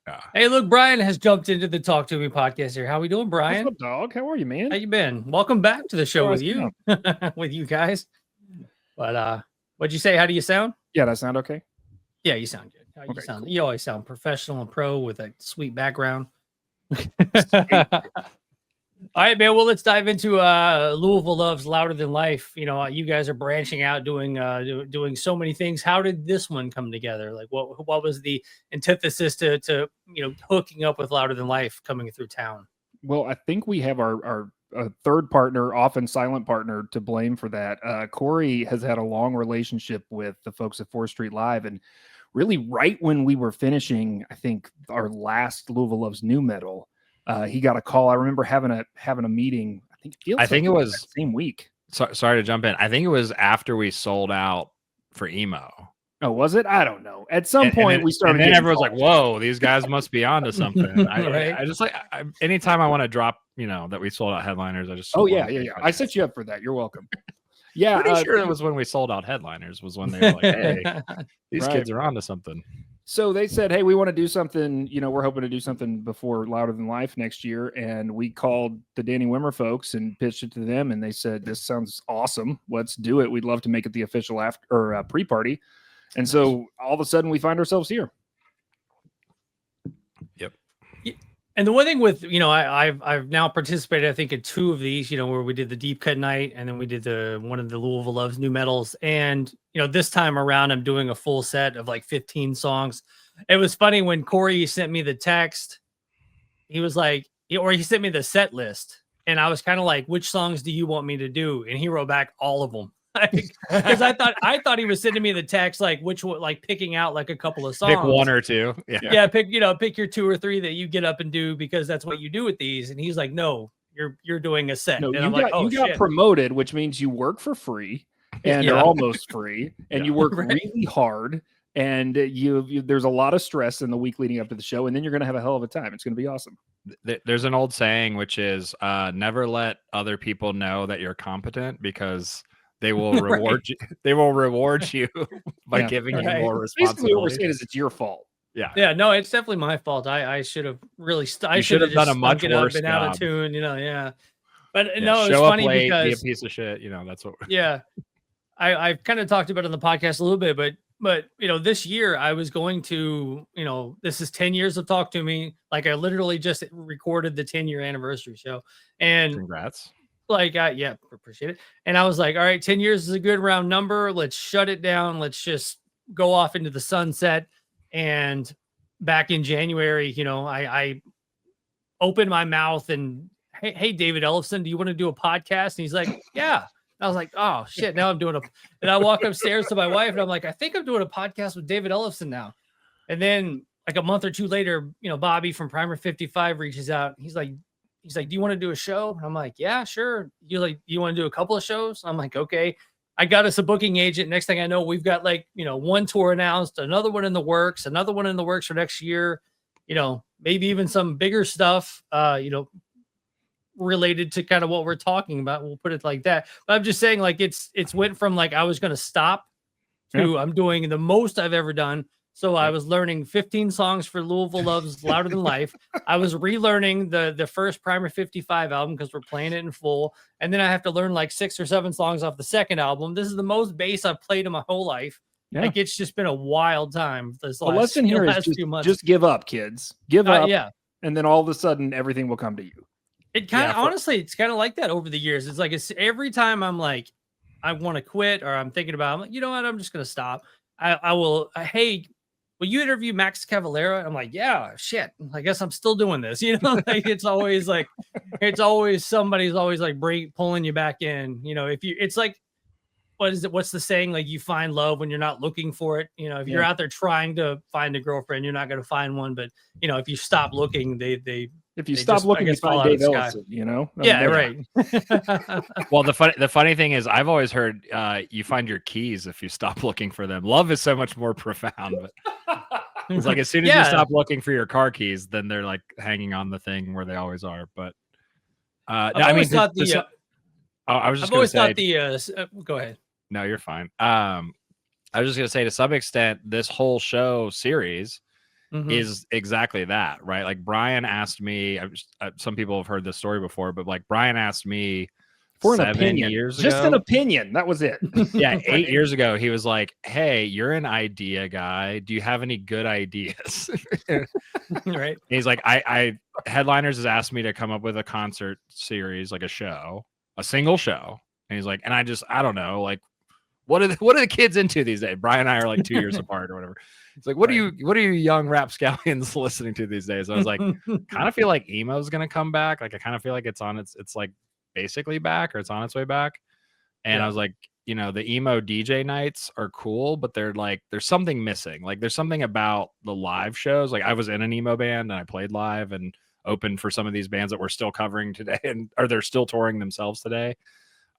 Yeah. Hey, look, Brian has jumped into the Talk to Me podcast here. How we doing, Brian? What's up, dog? How are you, man? How you been? Welcome back to the show with you you, with you guys. But what'd you say? How do you sound? Yeah, that sound okay? Yeah, you sound good. You Okay, sound. cool. You always sound professional and pro with a sweet background. All right, man. Well, let's dive into Louisville Loves Louder Than Life. You know, you guys are branching out, doing so many ththings. How did this one come together? Like, what was the antithesis to hooking up with Louder Than Life coming through town? Well, I think we have our third partner, often silent partner, to blame for that. Corey has had a long relationship with the folks at 4th Street Live, and really right when we were finishing, I think, our last Louisville Loves New Metal, he got a call. I remember having a meeting. I think it was that same week. Sorry to jump in. I think it was after we sold out for emo. Oh, was it? I don't know. At some point, we started. And then everyone's like, "Whoa, these guys must be onto something." Right. I just like anytime I want to drop, that we sold out headliners. I just yeah. I set you up for that. You're welcome. Yeah, pretty sure it was when we sold out headliners. Was when they were like, "Hey, these kids are onto something." So they said, "Hey, we want to do something. We're hoping to do something before Louder Than Life next year." And we called the Danny Wimmer folks and pitched it to them, and they said, "This sounds awesome. Let's do it. We'd love to make it the official pre-party." And so all of a sudden, we find ourselves here. Yep. And the one thing with I've now participated, I think, in 2 of these. Where we did the deep cut night, and then we did one of the Louisville Loves New Metals. And this time around, I'm doing a full set of like 15 songs. It was funny when Corey sent me the text. He was like, he sent me the set list, and I was kind of like, "Which songs do you want me to do?" And he wrote back all of them. Because I thought he was sending me the text like which one, like picking out like a couple of songs. Pick 1 or 2. Yeah. Pick your 2 or 3 that you get up and do, because that's what you do with these. And he's like, "No, you're doing a set." No, and you I'm got, like, "Oh, you got shit." promoted, which means you work for free and you're almost free, and you work really hard, and you there's a lot of stress in the week leading up to the show, and then you're gonna have a hell of a time. It's gonna be awesome. There's an old saying which is never let other people know that you're competent, because they will reward you. They will reward you by giving you more responsibility. Basically, what we're saying is it's your fault. Yeah. No, it's definitely my fault. I should have really. I should have done a much worse been job. Out of tune. Yeah. But no, it's funny late, because be a piece of shit. That's what. Yeah, I've kind of talked about it on the podcast a little bit, but this year I was going to, this is 10 years of Talk to Me. Like, I literally just recorded the 10-year anniversary show, and congrats. Like, yeah, appreciate it. And I was like, all right, 10 years is a good round number. Let's shut it down. Let's just go off into the sunset. And back in January, I opened my mouth and, hey, David Ellefson, do you want to do a podcast? And he's like, yeah. I was like, oh shit, now I'm doing and I walk upstairs to my wife and I'm like, I think I'm doing a podcast with David Ellefson now. And then like a month or 2 later, Bobby from Primer 55 reaches out. He's like, do you want to do a show? And I'm like, yeah, sure. You want to do a couple of shows? I'm like, okay. I got us a booking agent. Next thing I know, we've got like, 1 tour announced, another one in the works, another one in the works for next year, maybe even some bigger stuff, related to kind of what we're talking about. We'll put it like that. But I'm just saying, like, it's went from like, I was going to stop to I'm doing the most I've ever done. So I was learning 15 songs for Louisville Loves Louder Than Life. I was relearning the first Primer 55 album because we're playing it in full. And then I have to learn like 6 or 7 songs off the second album. This is the most bass I've played in my whole life. Yeah. Like, it's just been a wild time. The lesson here is just give up, kids. Give up. Yeah. And then all of a sudden, everything will come to you. It kind of, honestly, it's kind of like that over the years. It's like, it's every time I'm like, I want to quit, or I'm thinking about, I'm like, you know what? I'm just going to stop. I will. Hey, will you interview Max Cavalera? I'm like, yeah, shit. I guess I'm still doing this. Like, it's always like, somebody's always like pulling you back in. It's like, what is it? What's the saying? Like, you find love when you're not looking for it. If you're out there trying to find a girlfriend, you're not going to find one. But if you stop looking, if you stop looking, you find Dave Ellefson, Yeah, right. Well, the funny thing is, I've always heard you find your keys if you stop looking for them. Love is so much more profound. But it's like, as soon as you stop looking for your car keys, then they're like hanging on the thing where they always are. But I always thought go ahead. No, you're fine. I was just gonna say, to some extent, this whole show series is exactly that, right? Like Brian asked me, some people have heard this story before, but like Brian asked me for an 7 opinion, years just ago. an opinion. That was it. Yeah, 8 years ago, he was like, "Hey, you're an idea guy. Do you have any good ideas?" Right. And he's like, I Headliners has asked me to come up with a concert series, like a show, a single show. And he's like, and I don't know, like, what are the kids into these days? Brian and I are like 2 years apart or whatever. It's like, what are you young rapscallions listening to these days? I was like, kind of feel like emo's gonna come back. Like I kind of feel like it's like basically back, or it's on its way back. And I was like, you know, the emo DJ nights are cool, but they're like, there's something missing. Like there's something about the live shows. Like I was in an emo band and I played live and opened for some of these bands that we're still covering today, or they're still touring themselves today.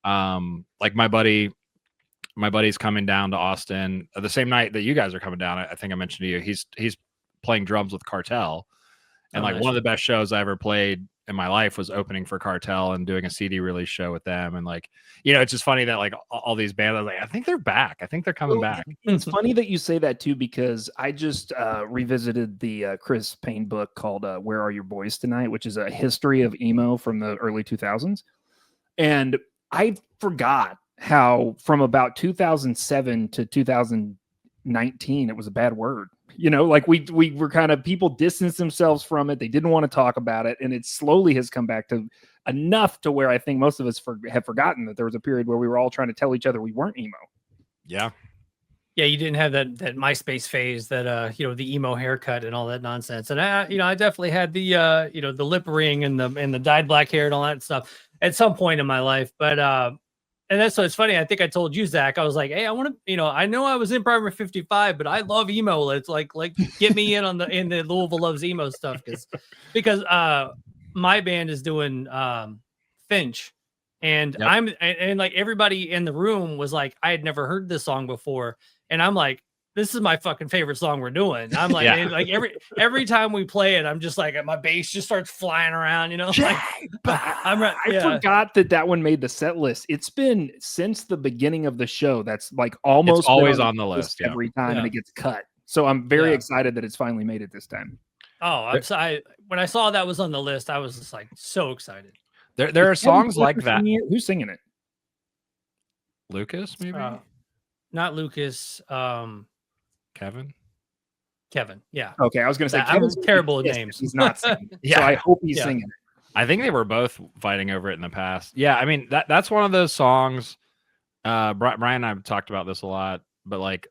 Like my buddy's coming down to Austin the same night that you guys are coming down. I think I mentioned to you, he's playing drums with Cartel. And like one of the best shows I ever played in my life was opening for Cartel and doing a CD release show with them. And like, you know, it's just funny that like all these bands, I was like, I think they're back. I think they're coming back. It's funny that you say that too, because I just revisited the Chris Payne book called Where Are Your Boys Tonight, which is a history of emo from the early 2000s. And I forgot how from about 2007 to 2019, it was a bad word. You know, like we were kind of, people distanced themselves from it. They didn't want to talk about it. And it slowly has come back to enough to where I think most of us have forgotten that there was a period where we were all trying to tell each other we weren't emo. Yeah. Yeah, you didn't have that MySpace phase, that you know, the emo haircut and all that nonsense. And I definitely had the you know, the lip ring and the dyed black hair and all that stuff at some point in my life. But and that's so it's funny. I think I told you, Zach, I was like, hey, I want to, you know, I know I was in Primer 55, but I love emo. It's like get me in the Louisville Loves Emo stuff, because my band is doing Finch. And and like everybody in the room was like, I had never heard this song before. And I'm like, this is my fucking favorite song we're doing. I'm like, and like every time we play it, I'm just like, my bass just starts flying around, you know? Like, I forgot that one made the set list. It's been since the beginning of the show. That's like almost it's always on the list every time, and it gets cut. So I'm very excited that it's finally made it this time. Oh, when I saw that was on the list, I was just like so excited. There are songs like that. Who's singing it? Lucas, maybe? Not Lucas. Kevin. Yeah. Okay, I was going to say Kevin's terrible at names. He's not singing. So I hope he's singing it. I think they were both fighting over it in the past. Yeah, I mean that's one of those songs. Brian and I have talked about this a lot, but like,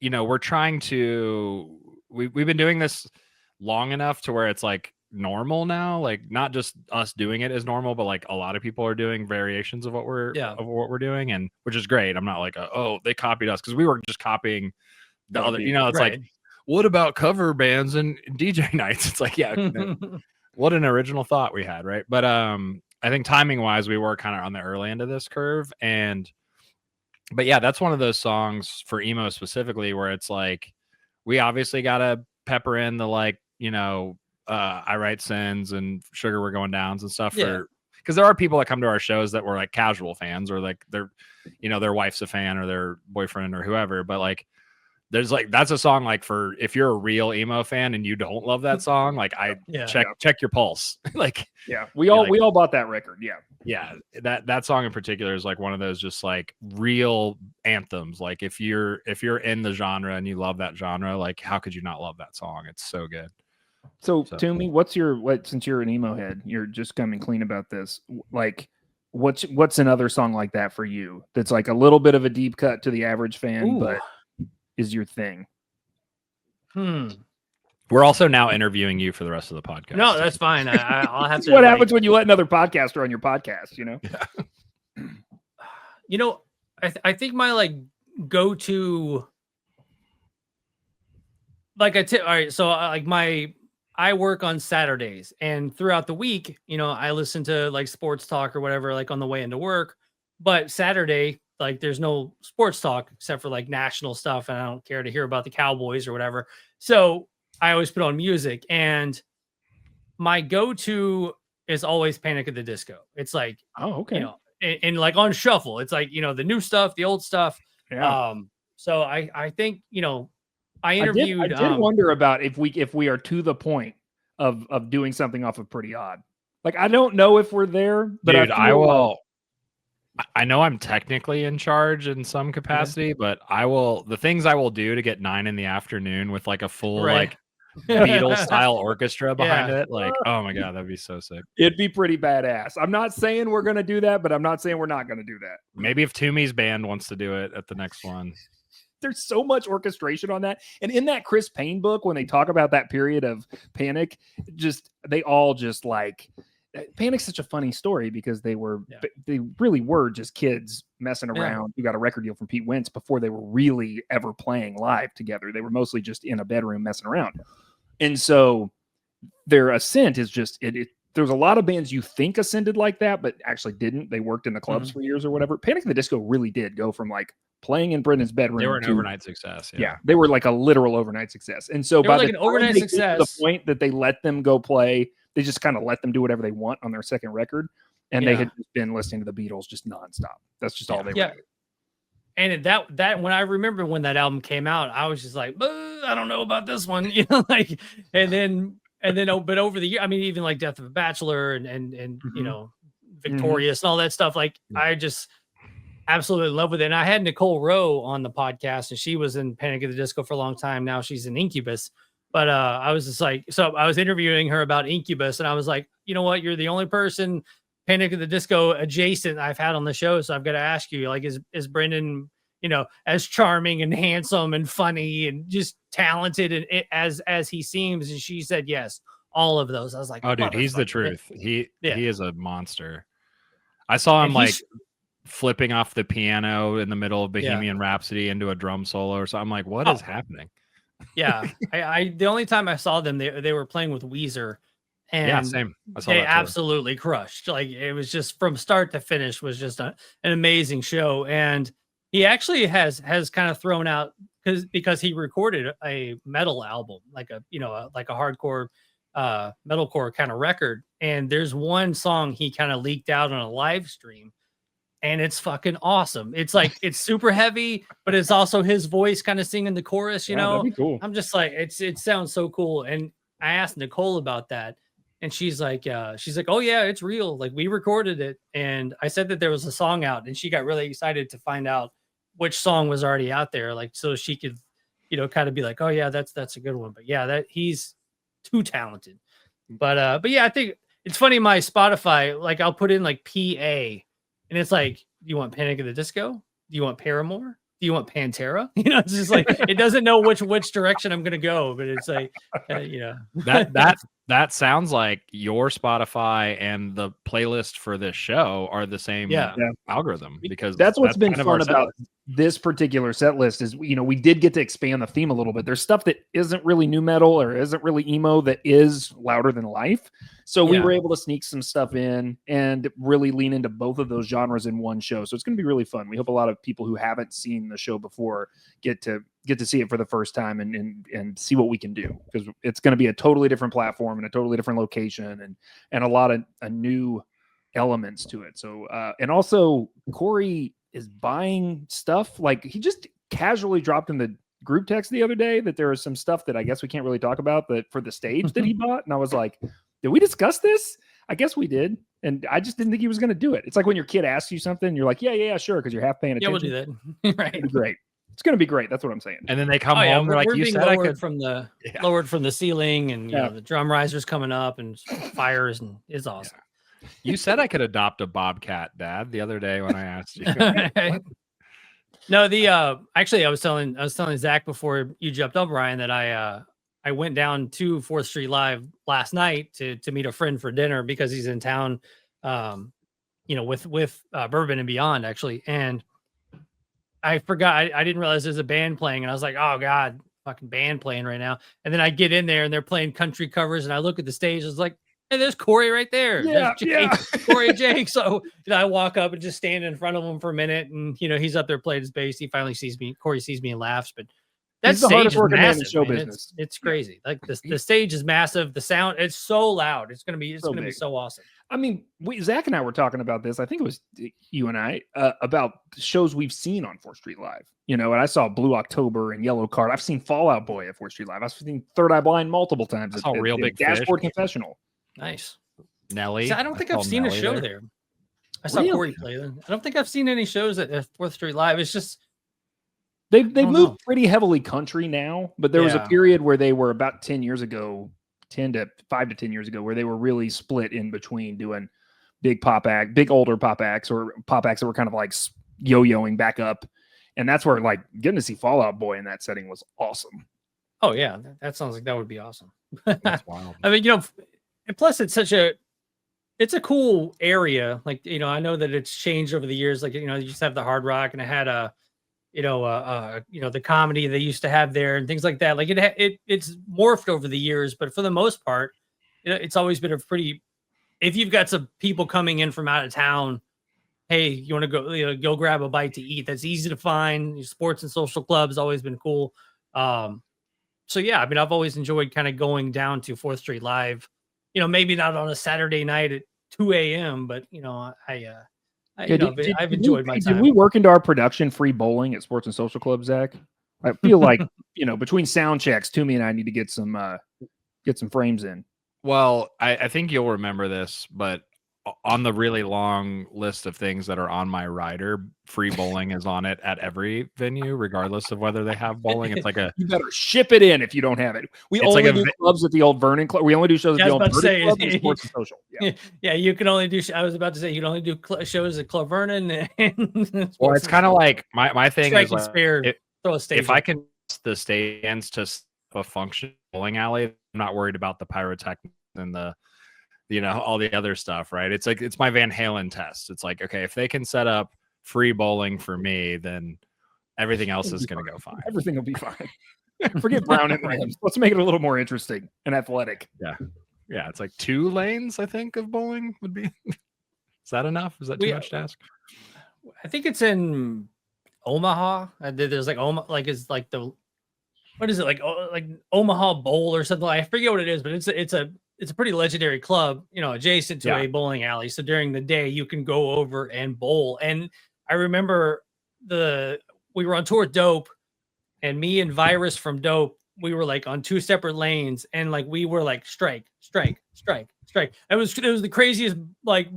you know, we're trying to. We've been doing this long enough to where it's like normal now. Like not just us doing it as normal, but like a lot of people are doing variations of what we're doing, and which is great. I'm not like they copied us, because we were just copying the other. You know, it's like, what about cover bands and DJ nights? It's like, what an original thought we had, right? But I think timing wise, we were kind of on the early end of this curve, but yeah, that's one of those songs for emo specifically where it's like, we obviously got to pepper in the, like, you know, I Write Sins and Sugar We're Going Downs and stuff, because there are people that come to our shows that were like casual fans, or like their wife's a fan or their boyfriend or whoever. But like, there's like, that's a song like for, if you're a real emo fan and you don't love that song, like check your pulse. Like, we all bought that record. Yeah. That song in particular is like one of those just like real anthems. Like if you're in the genre and you love that genre, like how could you not love that song? It's so good. So Toomey, since you're an emo head, you're just coming clean about this. Like, what's another song like that for you? That's like a little bit of a deep cut to the average fan, but is your thing. We're also now interviewing you for the rest of the podcast. No, that's fine. I'll have to. What happens when you let another podcaster on your podcast? You know. Yeah. You know, I think my like go-to, like all right. So like I work on Saturdays, and throughout the week, you know, I listen to like sports talk or whatever, like on the way into work. But Saturday, like there's no sports talk except for like national stuff, and I don't care to hear about the Cowboys or whatever. So I always put on music, and my go-to is always Panic at the Disco. It's like, you know, and like on shuffle, it's like, you know, the new stuff, the old stuff. Yeah. So I think, you know, I interviewed. I did wonder about if we are to the point of doing something off of Pretty Odd. Like, I don't know if we're there, but Dude, I will. I know I'm technically in charge in some capacity, but the things I will do to get 9 in the afternoon with like a full like Beatles style orchestra behind it. Like, oh my God, that'd be so sick. It'd be pretty badass. I'm not saying we're going to do that, but I'm not saying we're not going to do that. Maybe if Toomey's band wants to do it at the next one. There's so much orchestration on that. And in that Chris Payne book, when they talk about that period of Panic, they all just like, Panic's such a funny story because they really were just kids messing around who got a record deal from Pete Wentz before they were really ever playing live together. They were mostly just in a bedroom messing around. And so their ascent is just, there's a lot of bands you think ascended like that, but actually didn't. They worked in the clubs for years or whatever. Panic at the Disco really did go from like playing in Brendan's bedroom. They were an overnight success. Yeah, they were like a literal overnight success. And so by like an overnight success, the point that they let them go play, they just kind of let them do whatever they want on their second record. And they had just been listening to the Beatles just nonstop. That's just all they were doing. And that when I remember when that album came out, I was just like, I don't know about this one, you know, like, and then, but over the year, I mean, even like Death of a Bachelor and you know, Victorious and all that stuff, like I just absolutely love with it. And I had Nicole Rowe on the podcast, and she was in Panic at the Disco for a long time. Now she's in Incubus. But I was just like, so I was interviewing her about Incubus, and I was like, you know what? You're the only person Panic at the Disco adjacent I've had on the show. So I've got to ask you, like, is Brendan, you know, as charming and handsome and funny and just talented and as he seems? And she said, yes, all of those. I was like, oh, dude, he's the truth. He is a monster. I saw him like flipping off the piano in the middle of Bohemian Rhapsody into a drum solo or something. I'm like, what is happening? Yeah, I the only time I saw them, they were playing with Weezer, and same. I saw they that absolutely crushed. Like, it was just from start to finish was just an amazing show. And he actually has kind of thrown out because he recorded a metal album, like a hardcore metalcore kind of record. And there's one song he kind of leaked out on a live stream. And it's fucking awesome. It's like, it's super heavy, but it's also his voice kind of singing the chorus, you know? That'd be cool. I'm just like, it sounds so cool. And I asked Nicole about that, and she's like, oh yeah, it's real. Like, we recorded it. And I said that there was a song out, and she got really excited to find out which song was already out there. Like, so she could, you know, kind of be like, oh yeah, that's a good one. But yeah, that he's too talented. But yeah, I think it's funny. My Spotify, like, I'll put in like PA. And it's like, do you want Panic at the Disco? Do you want Paramore? Do you want Pantera? You know, it's just like, it doesn't know which direction I'm going to go, but it's like, you know. That sounds like your Spotify and the playlist for this show are the same algorithm, because that's what's been fun about this particular set list is, you know, we did get to expand the theme a little bit. There's stuff that isn't really new metal or isn't really emo that is louder than life. So we were able to sneak some stuff in and really lean into both of those genres in one show. So it's going to be really fun. We hope a lot of people who haven't seen the show before get to see it for the first time and see what we can do, because it's going to be a totally different platform and a totally different location and a lot of new elements to it. So and also Corey is buying stuff. Like, he just casually dropped in the group text the other day that there is some stuff that I guess we can't really talk about, that for the stage that he bought. And I was like, did we discuss this? I guess we did. And I just didn't think he was going to do it. It's like when your kid asks you something, you're like, yeah, sure, because you're half paying attention. Yeah, we'll do that. Right. Great. It's going to be great. That's what I'm saying. And then they come home. They're like, you said I could lowered from the ceiling, and you know, the drum riser's coming up and fires, and it's awesome. Yeah. You said I could adopt a bobcat, Dad, the other day when I asked you. No, actually, I was telling Zach before you jumped up, Brian, that I went down to 4th Street Live last night to meet a friend for dinner because he's in town, you know, with Bourbon and Beyond, actually. And I forgot, I didn't realize there's a band playing, and I was like, oh God, fucking band playing right now. And then I get in there and they're playing country covers, and I look at the stage, I was like, hey, there's Corey right there. Yeah, Corey and Jake. So, you know, I walk up and just stand in front of him for a minute, and you know, he's up there playing his bass. He finally sees me. Corey sees me and laughs. But that stage is massive. Show business. It's crazy. Like the stage is massive. The sound, it's so loud. It's gonna be so awesome. I mean, Zach and I were talking about this. I think it was you and I about shows we've seen on 4th Street Live. You know, and I saw Blue October and Yellow Card. I've seen Fall Out Boy at 4th Street Live. I've seen Third Eye Blind multiple times. I saw Real Big Dashboard Fish. Confessional. Nice. Nelly. See, I don't think I've seen a show there. I saw Really? Corey play there. I don't think I've seen any shows at 4th Street Live. It's just They've moved pretty heavily country now, but there was a Yeah. period where they were about 10 years ago, 5 to 10 years ago, where they were really split in between doing big older pop acts or pop acts that were kind of like yo-yoing back up. And that's where like getting to see Fall Out Boy in that setting was awesome. Oh yeah, that sounds like that would be awesome. That's wild. I mean, and plus it's a cool area. Like, I know that it's changed over the years. Like, you just have the Hard Rock, and it had the comedy they used to have there and things like that. Like it's morphed over the years, but for the most part, it's always been if you've got some people coming in from out of town, hey, you want to go grab a bite to eat. That's easy to find. Sports and social clubs always been cool. So yeah, I mean, I've always enjoyed kind of going down to 4th Street Live, maybe not on a Saturday night at 2 a.m., but I've enjoyed my time. Did we work into our production free bowling at Sports and Social Club, Zach? I feel like, between sound checks, Toomey and I need to get some frames in. Well, I think you'll remember this, but on the really long list of things that are on my rider, free bowling is on it at every venue, regardless of whether they have bowling. It's like you better ship it in if you don't have it. We only do clubs at the old Vernon Club. We only do shows at the old Vernon Club and Sports and Social. Yeah, you can only do. I was about to say you can only do shows at Club Vernon. Well, it's kind of like my thing is like, throw a stage. If I can the stands to a function bowling alley, I'm not worried about the pyrotechnics and the all the other stuff, right? It's like, it's my Van Halen test. It's like, okay, if they can set up free bowling for me, then everything else is going to go fine. Everything will be fine. Forget Brown and Rams. Let's make it a little more interesting and athletic. Yeah. It's like 2 lanes, I think, of bowling would be. Is that enough? Is that too much to ask? I think it's in Omaha. There's like what is it, like Omaha Bowl or something? I forget what it is, but it's a pretty legendary club, adjacent to a bowling alley. So during the day you can go over and bowl. And I remember we were on tour with Dope, and me and Virus from Dope, we were like on 2 separate lanes, and like we were like strike. It was the craziest, like,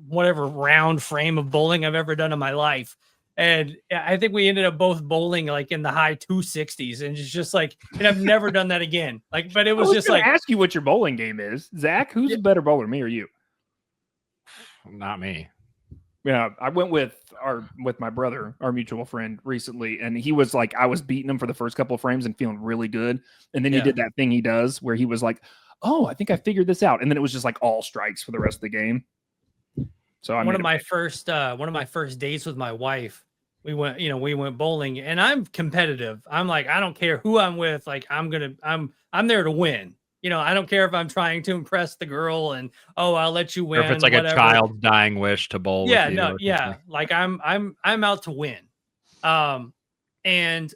whatever round frame of bowling I've ever done in my life. And I think we ended up both bowling like in the high 260s, and it's just like, and I've never done that again. Like, but it was just like, ask you what your bowling game is, Zach. Who's a better bowler, me or you? Not me. Yeah, I went with my brother, our mutual friend, recently, and he was like, I was beating him for the first couple of frames and feeling really good, and then he did that thing he does where he was like, "Oh, I think I figured this out," and then it was just like all strikes for the rest of the game. So one of my first dates with my wife, we went bowling, and I'm competitive. I'm like, I don't care who I'm with. Like, I'm there to win. I don't care if I'm trying to impress the girl and, I'll let you win. Or if it's like a child's dying wish to bowl. Yeah, with you no, yeah. Like I'm out to win. And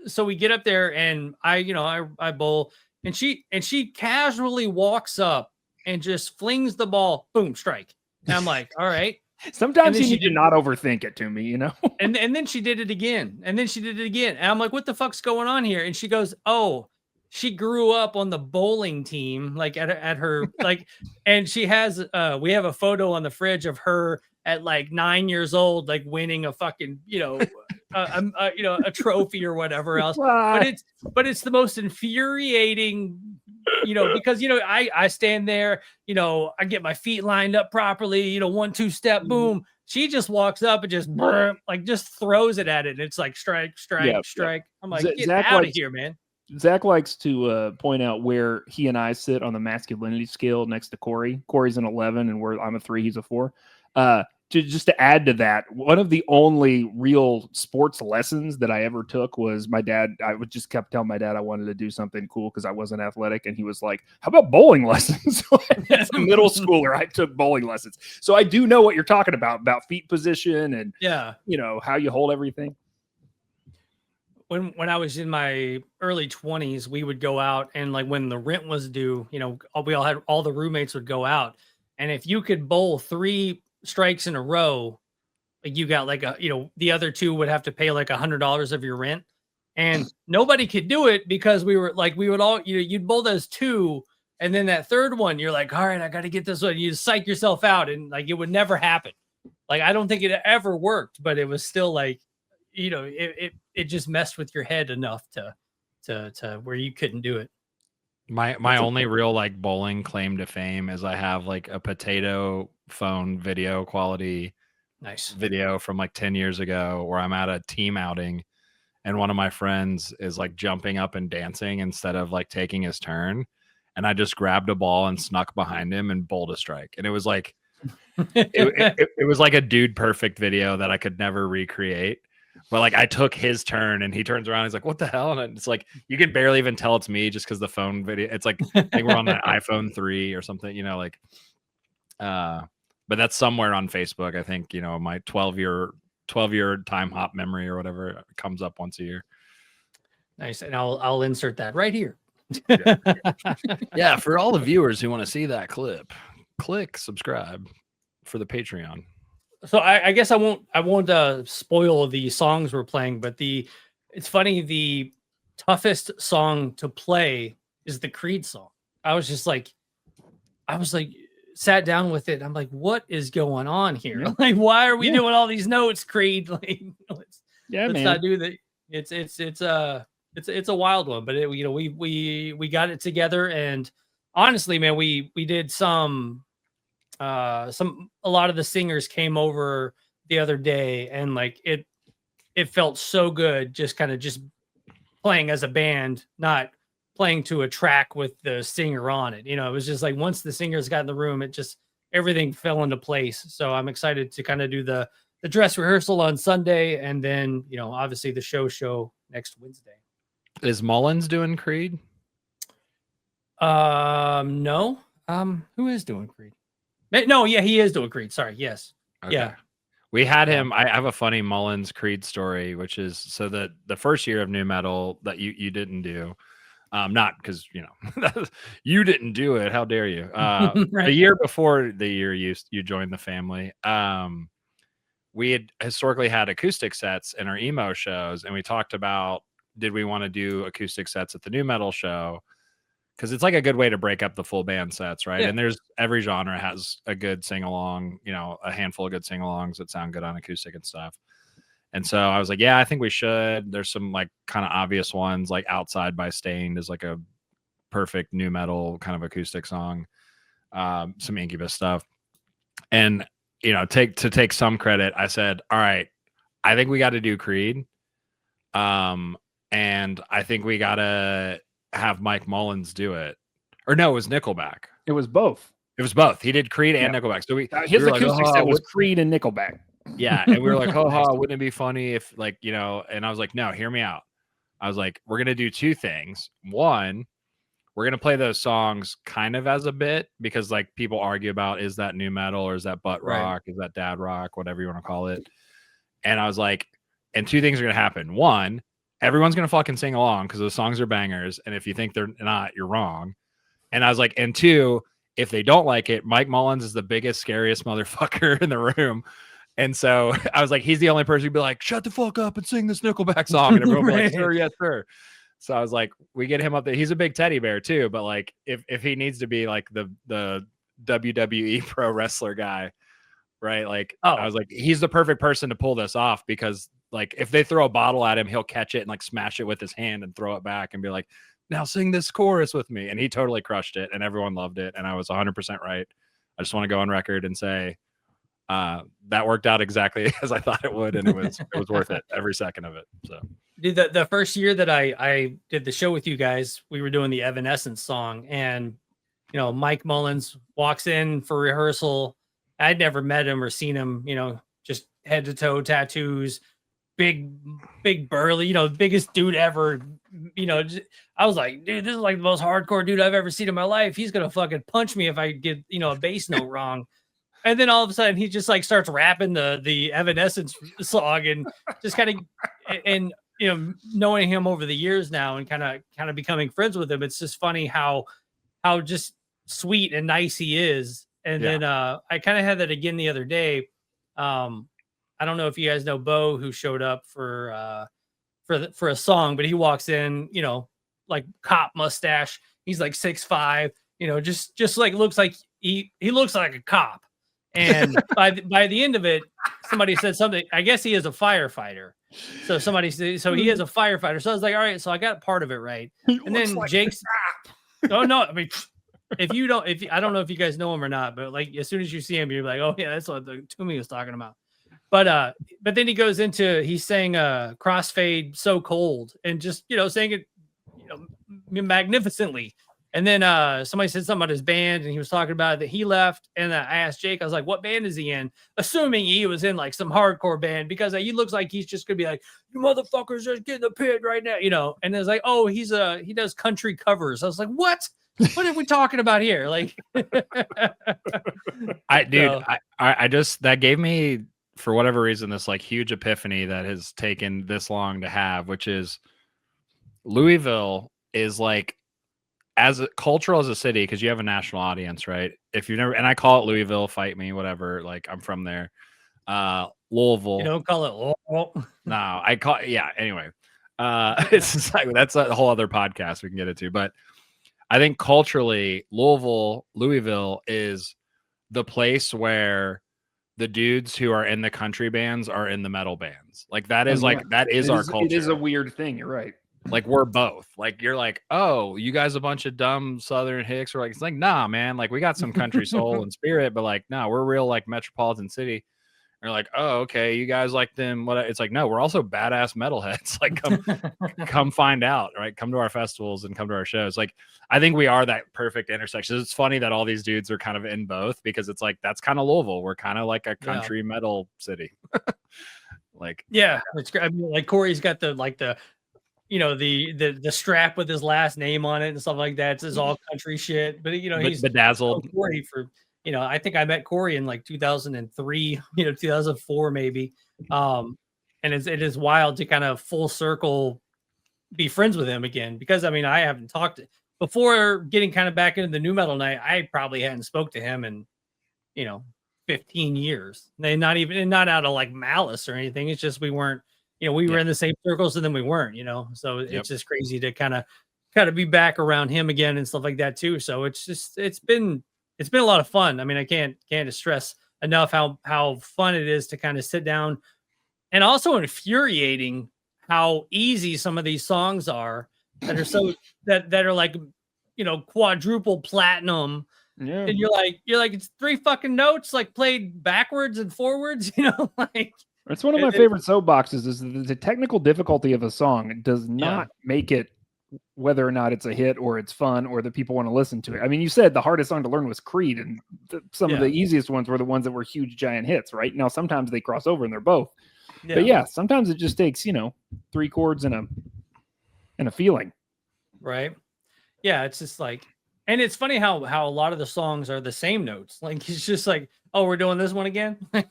so we get up there, and I bowl, and she casually walks up and just flings the ball, boom, strike. And I'm like, all right. Sometimes you need to not overthink it, to me, And then she did it again. And I'm like, what the fuck's going on here? And she goes, oh, she grew up on the bowling team, like at her, like, and she has, we have a photo on the fridge of her at like 9 years old, like winning a fucking, a trophy or whatever else. But it's the most infuriating, because, I stand there, I get my feet lined up properly, 1-2 step, boom. She just walks up and just throws it at it. And it's like strike. I'm like, get out of here, man. Zach likes to point out where he and I sit on the masculinity scale next to Corey. Corey's an 11, and I'm a 3. He's a 4. To add to that, one of the only real sports lessons that I ever took was my dad. I would just kept telling my dad I wanted to do something cool because I wasn't athletic, and he was like, "How about bowling lessons?" As a middle schooler, I took bowling lessons, so I do know what you're talking about feet position and how you hold everything. when I was in my early 20s, we would go out and like when the rent was due, we all had all the roommates would go out. And if you could bowl 3 strikes in a row, like you got like the other 2 would have to pay like $100 of your rent. And nobody could do it because we would all, you'd bowl those 2. And then that third one, you're like, all right, I got to get this one. You psych yourself out and like, it would never happen. Like, I don't think it ever worked, but it was still like, it just messed with your head enough to where you couldn't do it. My only real like bowling claim to fame is I have like a potato phone video quality video from like 10 years ago where I'm at a team outing and one of my friends is like jumping up and dancing instead of like taking his turn. And I just grabbed a ball and snuck behind him and bowled a strike. And it was like, it was like a dude perfect video that I could never recreate. But like I took his turn and he turns around. He's like, what the hell? And it's like, you can barely even tell it's me just because the phone video, it's like, I think we're on the iPhone 3 or something, but that's somewhere on Facebook. I think, my 12-year time hop memory or whatever comes up once a year. Nice. And I'll insert that right here. Yeah. For all the viewers who want to see that clip, click subscribe for the Patreon. So I guess I won't spoil the songs we're playing, but it's funny. The toughest song to play is the Creed song. I was sat down with it. I'm like, what is going on here? Yeah. Like, why are we doing all these notes, Creed? Like, let's not do that. It's a wild one, but we got it together, and honestly, man, we did a lot of the singers came over the other day and like it felt so good just playing as a band, not playing to a track with the singer on it. It was just like once the singers got in the room, it just everything fell into place. So I'm excited to kind of do the dress rehearsal on Sunday and then obviously the show next Wednesday. Is Mullins doing Creed? No. Who is doing Creed? No, yeah, he is doing Creed. Sorry, yes. Okay. Yeah. We had him. I have a funny Mullins Creed story, which is so that the first year of new metal that you didn't do, not because you didn't do it. How dare you? Right. The year before the year you joined the family, we had historically had acoustic sets in our emo shows, and we talked about did we want to do acoustic sets at the new metal show. Because it's like a good way to break up the full band sets, right? Yeah. And every genre has a good sing-along, a handful of good sing-alongs that sound good on acoustic and stuff. And so I was like, yeah, I think we should. There's some like kind of obvious ones, like Outside by Stained is like a perfect new metal kind of acoustic song. Some Incubus stuff. And, take some credit, I said, all right, I think we got to do Creed. And I think we got to have Mike Mullins do it, or no, it was Nickelback. It was both. He did Creed and Nickelback. So his acoustic set was Creed and Nickelback. Yeah, and we were like, wouldn't it be funny if and I was like, no, hear me out. I was like, we're gonna do 2 things. One, we're gonna play those songs kind of as a bit because like people argue about is that new metal or is that butt rock, is that dad rock, whatever you want to call it. And I was like, and 2 things are gonna happen. One, everyone's going to fucking sing along because the songs are bangers. And if you think they're not, you're wrong. And I was like, and 2, if they don't like it, Mike Mullins is the biggest, scariest motherfucker in the room. And so I was like, he's the only person who'd be like, shut the fuck up and sing this Nickelback song. And everyone would be like, sure, yes, sir. So I was like, we get him up there. He's a big teddy bear too. But like, if he needs to be like the WWE pro wrestler guy, right? Like, I was like, he's the perfect person to pull this off because like if they throw a bottle at him, he'll catch it and like smash it with his hand and throw it back and be like, now sing this chorus with me. And he totally crushed it and everyone loved it. And I was 100% right. I just want to go on record and say that worked out exactly as I thought it would. And it was worth it, every second of it. So dude, the first year that I did the show with you guys, we were doing the Evanescence song and, Mike Mullins walks in for rehearsal. I'd never met him or seen him, just head to toe tattoos, big burly, biggest dude ever. I was like, dude, this is like the most hardcore dude I've ever seen in my life. He's gonna fucking punch me if I get a bass note wrong. And then all of a sudden he just like starts rapping the Evanescence song and just kind of, and knowing him over the years now and kind of becoming friends with him, it's just funny how just sweet and nice he is. And then I kind of had that again the other day. I don't know if you guys know Bo, who showed up for a song, but he walks in, like cop mustache. He's like 6'5", just like looks like he looks like a cop. And by the end of it, somebody said something. I guess he is a firefighter. So he is a firefighter. So I was like, all right, so I got part of it right. And then like Jake's, oh no, I mean, I don't know if you guys know him or not, but like as soon as you see him, you're like, oh yeah, that's what the Toomey was talking about. But then he goes into, he's saying crossfade so cold and just saying it magnificently. And then somebody said something about his band, and he was talking about it, that he left. And I asked Jake, I was like, what band is he in? Assuming he was in like some hardcore band, because he looks like he's just gonna be like, you motherfuckers just get in the pit right now, And it's like, oh, he does country covers. I was like, what are we talking about here? Like, I just, that gave me, for whatever reason, this like huge epiphany that has taken this long to have, which is Louisville is like, as cultural as a city, because you have a national audience, right? If you've never, and I call it Louisville, fight me, whatever. Like, I'm from there. Louisville. You don't call it Louisville. No, I call anyway. It's like, that's a whole other podcast we can get into. But I think culturally, Louisville is the place where the dudes who are in the country bands are in the metal bands. Like that is that is our culture. It is a weird thing. You're right. Like we're both. Like you're like, oh, you guys a bunch of dumb Southern hicks. Or like, it's like, nah, man. Like we got some country soul and spirit, but like, no, we're real like metropolitan city. And you're like, oh, okay, you guys like them. What? It's like, no, we're also badass metalheads. Like, come find out, right? Come to our festivals and come to our shows. Like, I think we are that perfect intersection. It's funny that all these dudes are kind of in both, because it's like that's kind of Louisville. We're kind of like a country metal city. Like, yeah, it's great. I mean, like Corey's got the the strap with his last name on it and stuff like that. It's all country shit, but he's bedazzled. Corey for. I think I met Corey in like 2003, 2004 maybe. And it is wild to kind of full circle be friends with him again, because I mean, I haven't talked before getting kind of back into the new metal night. I probably hadn't spoke to him in, 15 years. Not out of like malice or anything. It's just, we weren't, we were in the same circles, and then we weren't, so it's just crazy to kind of be back around him again and stuff like that too. So it's been a lot of fun. I mean, I can't stress enough how fun it is to kind of sit down, and also infuriating how easy some of these songs are that are so that are like, quadruple platinum. Yeah. And you're like, it's 3 fucking notes, like played backwards and forwards, like. It's one of my favorite soapboxes is the technical difficulty of a song does not make it whether or not it's a hit or it's fun or that people want to listen to it. I mean, you said the hardest song to learn was Creed, and some of the easiest ones were the ones that were huge, giant hits, right? Now, sometimes they cross over and they're both. Yeah. But yeah, sometimes it just takes, 3 chords and a feeling. Right. Yeah, it's just like, and it's funny how a lot of the songs are the same notes. Like, it's just like, oh, we're doing this one again. But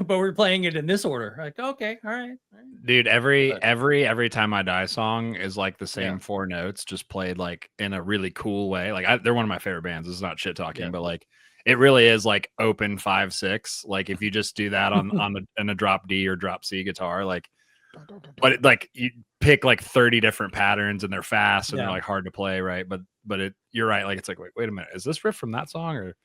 we're playing it in this order. Like, okay, all right. Dude, every Time I Die song is like the same 4 notes, just played like in a really cool way. Like they're one of my favorite bands. This is not shit talking, but like it really is like open 5/6. Like if you just do that on a drop D or drop C guitar, like, but like you pick like 30 different patterns and they're fast and they're like hard to play, right? But you're right. Like it's like, wait a minute, is this riff from that song? Or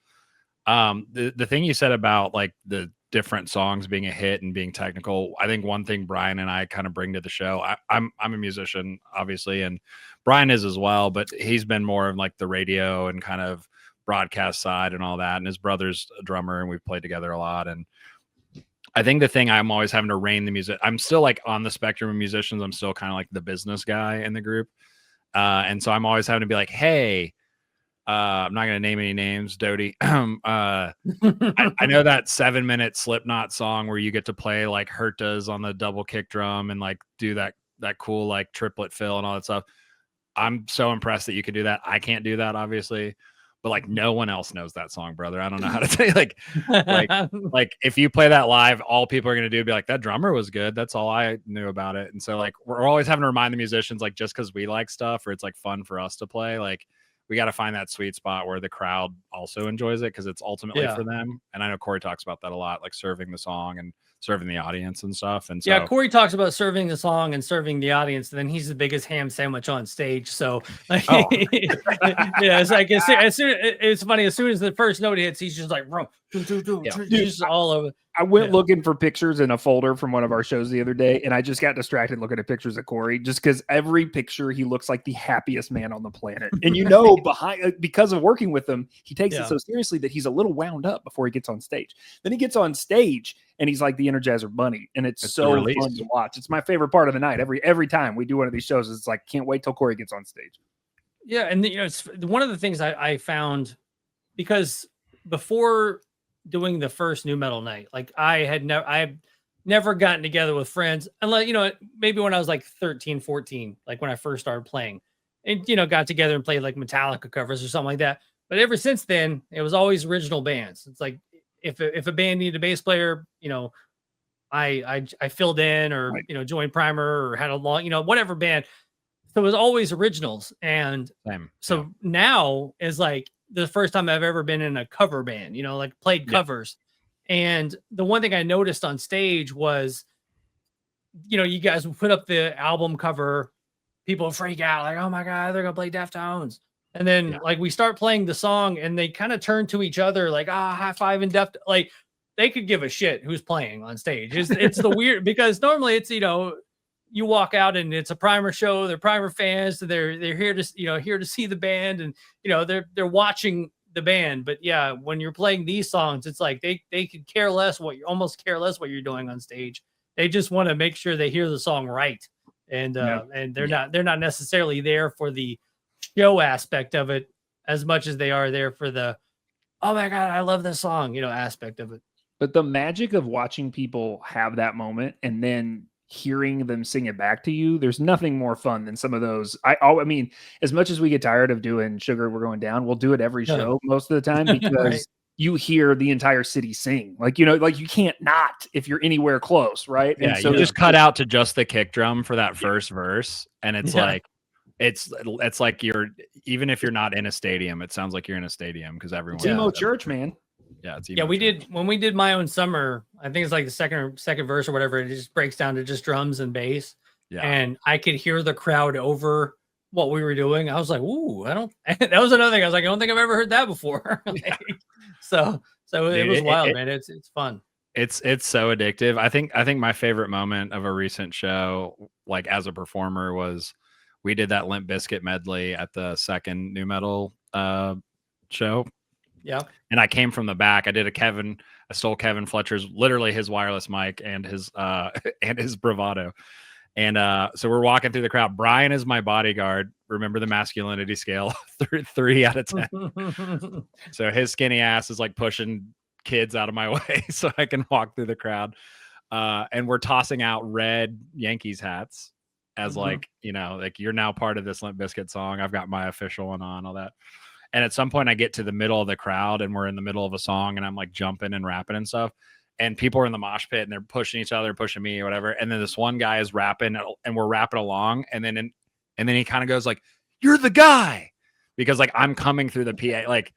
the thing you said about like the different songs being a hit and being technical, I think one thing Brian and I kind of bring to the show, I'm a musician obviously, and Brian is as well, but he's been more of like the radio and kind of broadcast side and all that, and his brother's a drummer and we've played together a lot. And I think the thing I'm always having to rein the music, I'm still like on the spectrum of musicians, I'm still kind of like the business guy in the group, and so I'm always having to be like, hey, I'm not going to name any names, Doty. I know that 7-minute Slipknot song where you get to play like Hertas on the double kick drum and like do that cool like triplet fill and all that stuff. I'm so impressed that you can do that. I can't do that, obviously, but like no one else knows that song, brother. I don't know how to say like if you play that live, all people are gonna do be like, that drummer was good. That's all I knew about it. And so like we're always having to remind the musicians, like just because we like stuff or it's like fun for us to play, like we got to find that sweet spot where the crowd also enjoys it because it's ultimately for them. And I know Corey talks about that a lot, like serving the song and serving the audience and stuff. And so Corey talks about serving the song and serving the audience, and then he's the biggest ham sandwich on stage. So like, it's like as soon it's funny, as soon as the first note hits, he's just like just all over. I went looking for pictures in a folder from one of our shows the other day, and I just got distracted looking at pictures of Corey just because every picture he looks like the happiest man on the planet. And behind because of working with him, he takes it so seriously that he's a little wound up before he gets on stage. Then he gets on stage and he's like the Energizer Bunny, and it's so fun to watch. It's my favorite part of the night. Every time we do one of these shows, it's like can't wait till Corey gets on stage. Yeah, and it's one of the things I found, because before doing the first new metal night, like I've never gotten together with friends unless, maybe when I was like 13, 14, like when I first started playing, and, got together and played like Metallica covers or something like that. But ever since then, it was always original bands. It's like, if a band needed a bass player, I filled in or, joined Primer or had a long, whatever band. So it was always originals. And now is like the first time I've ever been in a cover band, like played covers. And the one thing I noticed on stage was, you guys would put up the album cover, people freak out like, oh my God, they're going to play Deftones. And then like we start playing the song and they kind of turn to each other like, high five and like they could give a shit who's playing on stage. It's the weird, because normally it's, you walk out and it's a Primer show, they're Primer fans, they're here to, here to see the band, and, they're watching the band. But yeah, when you're playing these songs, it's like they could care less almost care less what you're doing on stage. They just want to make sure they hear the song right. And they're not necessarily there for the show aspect of it as much as they are there for the, oh my God, I love this song, aspect of it. But the magic of watching people have that moment and then hearing them sing it back to you, there's nothing more fun than some of those. I mean, as much as we get tired of doing Sugar We're Going Down, we'll do it every show most of the time because you hear the entire city sing. Like, like you can't not if you're anywhere close, right? Yeah, and so you just cut out to just the kick drum for that first verse, and it's like it's like you're, even if you're not in a stadium, it sounds like you're in a stadium because everyone's emo church, man. Yeah, it's we did when we did My Own Summer. I think it's like the second verse or whatever. It just breaks down to just drums and bass. Yeah, and I could hear the crowd over what we were doing. I was like, "Ooh, I don't." That was another thing. I was like, "I don't think I've ever heard that before." So it was wild, man. It's fun. It's so addictive. I think my favorite moment of a recent show, like as a performer, was we did that Limp Bizkit medley at the second new metal show. Yeah. And I came from the back. I stole Kevin Fletcher's, literally his wireless mic and his bravado. And so we're walking through the crowd. Brian is my bodyguard. Remember the masculinity scale, 3 out of 10. So his skinny ass is like pushing kids out of my way so I can walk through the crowd. And we're tossing out red Yankees hats as like, like you're now part of this Limp Bizkit song. I've got my official one on, all that. And at some point I get to the middle of the crowd and we're in the middle of a song and I'm like jumping and rapping and stuff. And people are in the mosh pit and they're pushing each other, pushing me or whatever. And then this one guy is rapping and we're rapping along. And then he kind of goes like, "You're the guy," because like I'm coming through the PA, like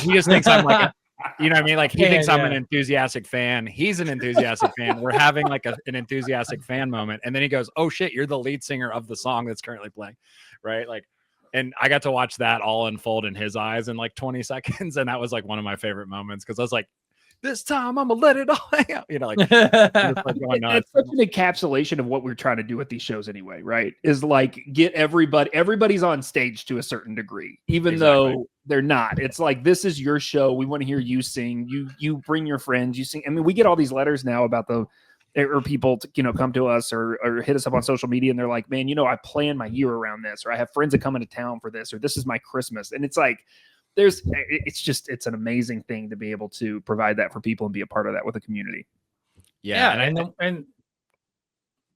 he just thinks I'm like, you know what I mean? Like he thinks I'm an enthusiastic fan. He's an enthusiastic fan. We're having like an enthusiastic fan moment. And then he goes, "Oh shit, you're the lead singer of the song that's currently playing." Right. Like, and I got to watch that all unfold in his eyes in like 20 seconds. And that was like one of my favorite moments because I was like, this time I'm gonna let it all out. Like going nuts. It's such an encapsulation of what we're trying to do with these shows anyway, right? Is like get everybody's on stage to a certain degree, even though they're not. It's like, this is your show. We want to hear you sing. You bring your friends, you sing. I mean, we get all these letters now about or people come to us or hit us up on social media and they're like, "Man, I plan my year around this," or "I have friends that come into town for this," or "This is my Christmas." And it's like, it's an amazing thing to be able to provide that for people and be a part of that with a community. Yeah. And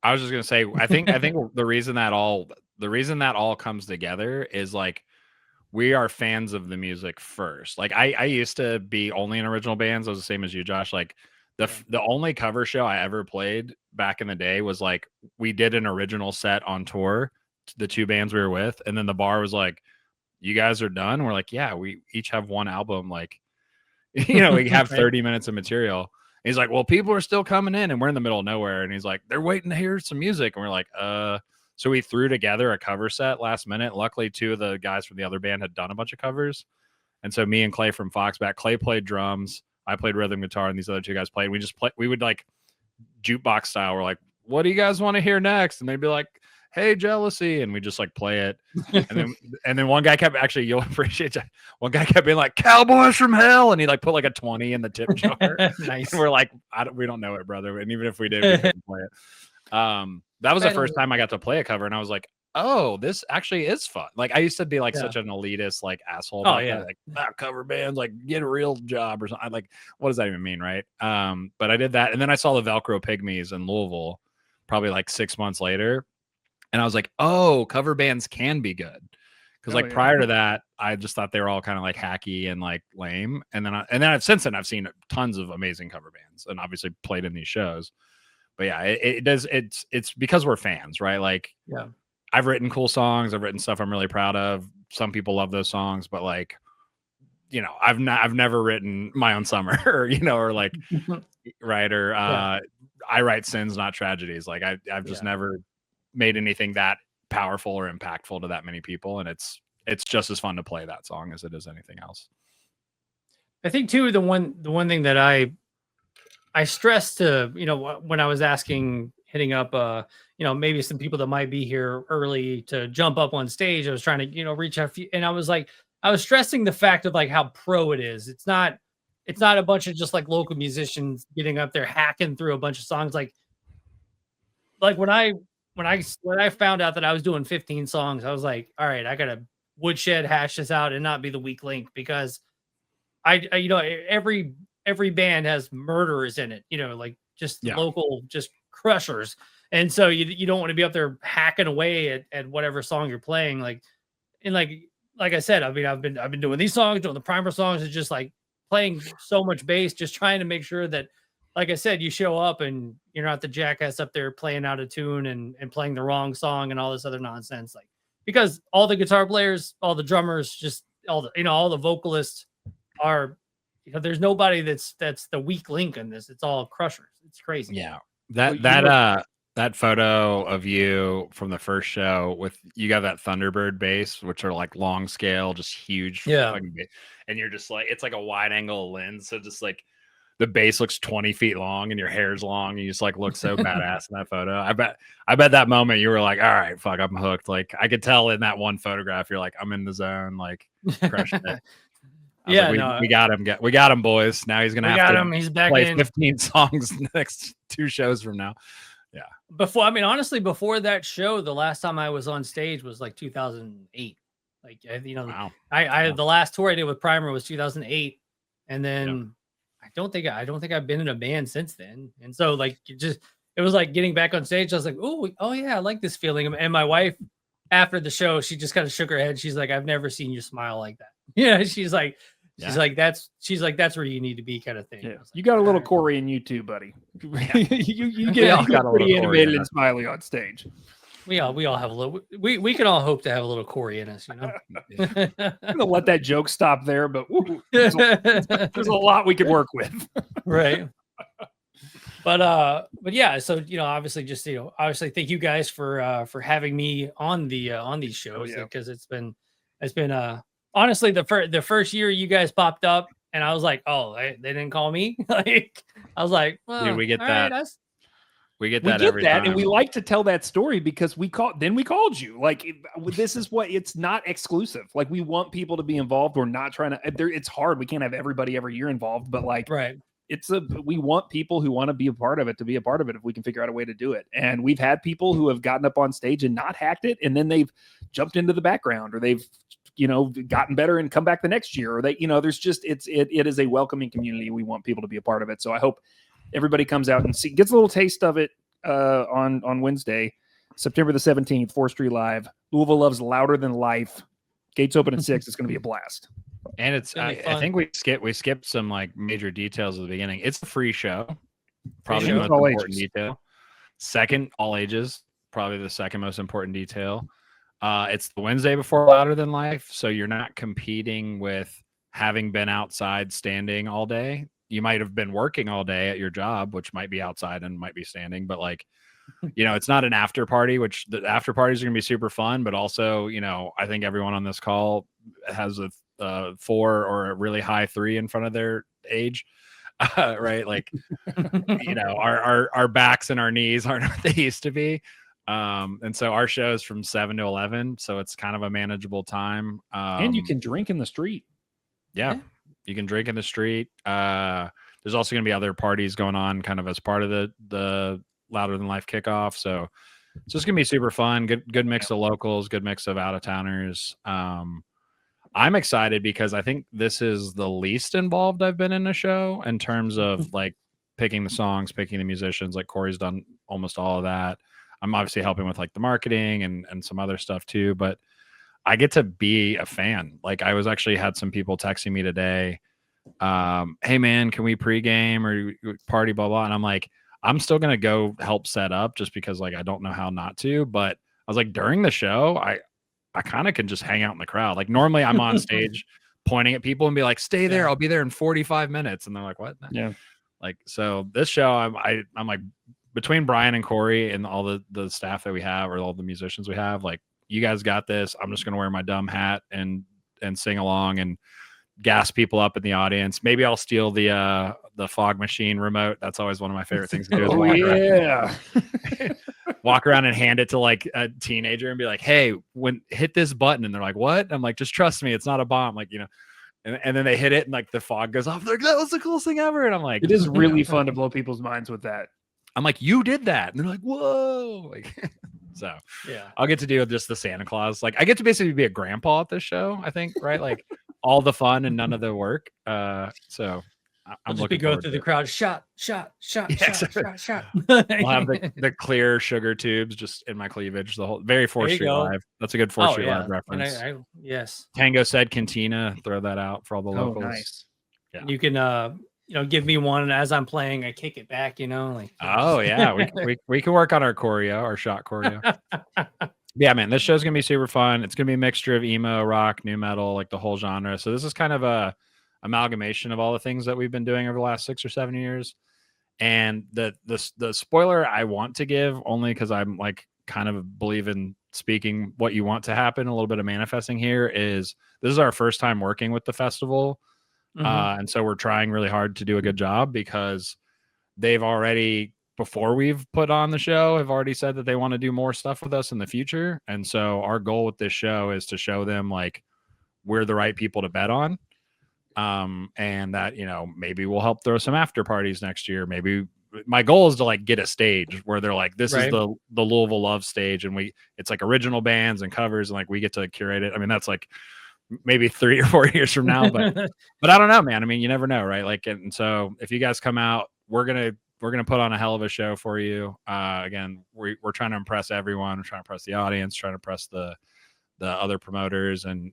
I was just going to say, I think the reason that all comes together is like, we are fans of the music first. Like I used to be only in original bands. I was the same as you, Josh. Like the only cover show I ever played back in the day was like we did an original set on tour, the 2 bands we were with, and then the bar was like, "You guys are done?" We're like, "Yeah, we each have one album. Like, you know, we have 30 minutes of material." And he's like, "Well, people are still coming in, and we're in the middle of nowhere." And he's like, "They're waiting to hear some music," and we're like, So we threw together a cover set last minute. Luckily, 2 of the guys from the other band had done a bunch of covers. And so me and Clay from Foxback, Clay played drums, I played rhythm guitar, and these other 2 guys played. We would like jukebox style. We're like, "What do you guys want to hear next?" And they'd be like, "Hey, Jealousy." And we just like play it. And then one guy kept, actually, you'll appreciate that. One guy kept being like, "Cowboys from Hell." And he like put like a 20 in the tip jar. Nice. And we're like, we don't know it, brother. And even if we did, we couldn't play it. That was the first time I got to play a cover, and I was like, "Oh, this actually is fun." Like I used to be like such an elitist, like asshole. Oh yeah, like cover bands, like get a real job or something. I'm like, what does that even mean, right? But I did that, and then I saw the Velcro Pygmies in Louisville, probably like 6 months later, and I was like, "Oh, cover bands can be good." Because prior to that, I just thought they were all kind of like hacky and like lame, and then since then I've seen tons of amazing cover bands, and obviously played in these shows. But yeah, it's because we're fans, right? Like, I've written cool songs, I've written stuff I'm really proud of. Some people love those songs, but like, you know, I've never written My Own Summer, or, you know, or like, right, or I Write Sins, Not Tragedies. Like I've just never made anything that powerful or impactful to that many people, and it's just as fun to play that song as it is anything else. I think too, the one thing that I stressed to, you know, when I was hitting up, you know, maybe some people that might be here early to jump up on stage. I was trying to, you know, reach out, and I was stressing the fact of like how pro it is. It's not a bunch of just like local musicians getting up there hacking through a bunch of songs. Like when I found out that I was doing 15 songs, I was like, all right, I gotta woodshed hash this out and not be the weak link, because I you know, every band has murderers in it, you know, like just local, just crushers. And so you don't want to be up there hacking away at whatever song you're playing. Like, and like I said, I mean, I've been doing these songs, doing the primer songs, and just like playing so much bass, just trying to make sure that, like I said, you show up and you're not the jackass up there playing out of tune and playing the wrong song and all this other nonsense. Like, because all the guitar players, all the drummers, just all the vocalists are, you know, there's nobody that's the weak link in this. It's all crushers. It's crazy. Yeah. That photo of you from the first show you got that Thunderbird bass, which are like long scale, just huge. And you're just like, it's like a wide angle lens. So just like the bass looks 20 feet long and your hair's long. And you just like look so badass in that photo. I bet that moment you were like, all right, fuck, I'm hooked. Like I could tell in that one photograph, you're like, I'm in the zone, like crushing it. We got him. We got him, boys. Now he's gonna have to He's back play in 15 songs next 2 shows from now. Yeah. Honestly, before that show, the last time I was on stage was like 2008. Like, you know, wow. The last tour I did with Primer was 2008, and then I don't think I've been in a band since then. And so like it was like getting back on stage. I was like, oh yeah, I like this feeling. And my wife, after the show, she just kind of shook her head. She's like, I've never seen you smile like that. Yeah, she's like, that's where you need to be, kind of thing. Yeah. Like, you got a little Corey in you too, buddy. you get pretty animated and smiley on stage. We all have a little. We can all hope to have a little Corey in us, you know. I'm gonna let that joke stop there, but there's a lot we could work with. Right. But yeah, so you know, obviously, thank you guys for having me on these shows, because it's been honestly the first year you guys popped up, and I was like, oh, they didn't call me. Like I was like, well, dude, we get that. Right, we get that every time. And we like to tell that story because we called you. Like this is what, it's not exclusive. Like we want people to be involved. We're not trying to. It's hard. We can't have everybody every year involved, but like right. We want people who want to be a part of it to be a part of it if we can figure out a way to do it. And we've had people who have gotten up on stage and not hacked it, and then they've jumped into the background, or they've, you know, gotten better and come back the next year, or they, you know, there's just, it is a welcoming community. We want people to be a part of it. So I hope everybody comes out and gets a little taste of it on Wednesday, September the 17th, 4th Street Live. Louisville Loves Louder Than Life. Gates open at 6. It's going to be a blast. And it's I think we skipped some like major details at the beginning. It's a free show. Probably the most important detail. Second, all ages. Probably the second most important detail. It's the Wednesday before Louder Than Life, so you're not competing with having been outside standing all day. You might have been working all day at your job, which might be outside and might be standing, but like, you know, it's not an after party, which the after parties are going to be super fun, but also, you know, I think everyone on this call has a 4 or a really high 3 in front of their age. Right? Like, you know, our backs and our knees aren't what they used to be. And so our show is from 7 to 11. So it's kind of a manageable time. And you can drink in the street. Yeah. You can drink in the street. There's also going to be other parties going on kind of as part of the Louder Than Life kickoff. So it's just going to be super fun. Good mix of locals, good mix of out of towners. I'm excited because I think this is the least involved I've been in a show in terms of like picking the songs, picking the musicians. Like Corey's done almost all of that. I'm obviously helping with like the marketing and some other stuff too, but I get to be a fan. Like I was actually had some people texting me today. Hey man, can we pregame or party, blah, blah. And I'm like, I'm still going to go help set up just because like, I don't know how not to, but I was like, during the show, I kind of can just hang out in the crowd. Like normally I'm on stage pointing at people and be like, stay there. I'll be there in 45 minutes. And they're like, what? Yeah. Like, so this show, I'm like between Brian and Corey and all the staff that we have or all the musicians we have, like you guys got this. I'm just going to wear my dumb hat and sing along and gas people up in the audience. Maybe I'll steal the fog machine remote. That's always one of my favorite things to do. Walk around and hand it to like a teenager and be like, hey, hit this button. And they're like, what? I'm like, just trust me. It's not a bomb. Like, you know, and then they hit it and like the fog goes off. They're like, that was the coolest thing ever. And I'm like, it is really fun to blow people's minds with that. I'm like, you did that. And they're like, whoa. Like, so yeah, I'll get to do just the Santa Claus. Like I get to basically be a grandpa at this show, I think, right? Like all the fun and none of the work. So I'm looking to go through the crowd. Shot. We'll have the clear sugar tubes just in my cleavage. The whole very 4th Street Live. That's a good 4th Street Live reference. Yes. Tango said Cantina. Throw that out for all the locals. Nice. Yeah. You can give me one, and as I'm playing, I kick it back. Like. Oh yeah, we can work on our choreo, our shot choreo. Yeah, man, this show's gonna be super fun. It's gonna be a mixture of emo, rock, new metal, like the whole genre. So this is kind of a amalgamation of all the things that we've been doing over the last 6 or 7 years. And the spoiler I want to give, only because I'm like kind of believe in speaking what you want to happen, a little bit of manifesting here, is this is our first time working with the festival. And so we're trying really hard to do a good job because they've already, before we've put on the show, have already said that they want to do more stuff with us in the future. And so our goal with this show is to show them like we're the right people to bet on. And that, you know, maybe we'll help throw some after parties next year. Maybe my goal is to like get a stage where they're like, this is the Louisville Love stage. And it's like original bands and covers and like we get to curate it. I mean, that's like maybe 3 or 4 years from now, but I don't know, man. I mean, you never know. Right. Like, and so if you guys come out, we're going to put on a hell of a show for you. Again, we're trying to impress everyone. We're trying to impress the audience, trying to impress the other promoters, and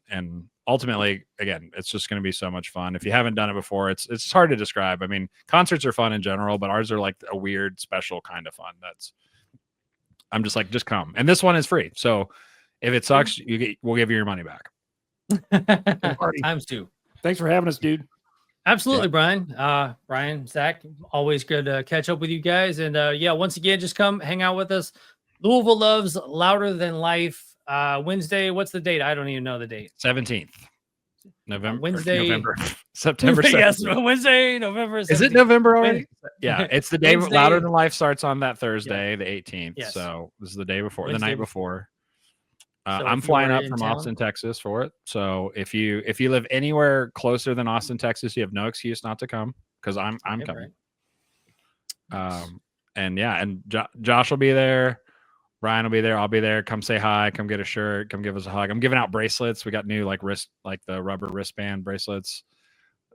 ultimately, again, it's just going to be so much fun. If you haven't done it before, it's hard to describe. I mean, concerts are fun in general, but ours are like a weird, special kind of fun. I'm just like, just come. And this one is free. So if it sucks, we'll give you your money back. Times 2. Thanks for having us, dude. Absolutely, Brian. Brian, Zach, always good to catch up with you guys. And once again, just come hang out with us. Louisville Loves Louder Than Life. Wednesday, what's the date? I don't even know the date. 17th. November. September 7th. Yes, Wednesday, November 17th. Is it November already? Yeah, it's the day Louder Than Life starts on that Thursday, the 18th. Yes. So this is the day before, the night before. I'm flying up from Austin, Texas for it. So if you live anywhere closer than Austin, Texas, you have no excuse not to come because I'm coming. Right. And Josh will be there. Brian will be there. I'll be there. Come say hi. Come get a shirt. Come give us a hug. I'm giving out bracelets. We got new like the rubber wristband bracelets.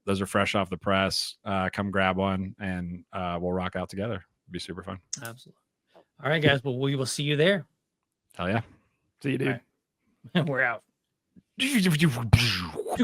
Those are fresh off the press. Come grab one and we'll rock out together. It'll be super fun. Absolutely. All right, guys. Well, we will see you there. Hell yeah. See you, dude. Right. We're out.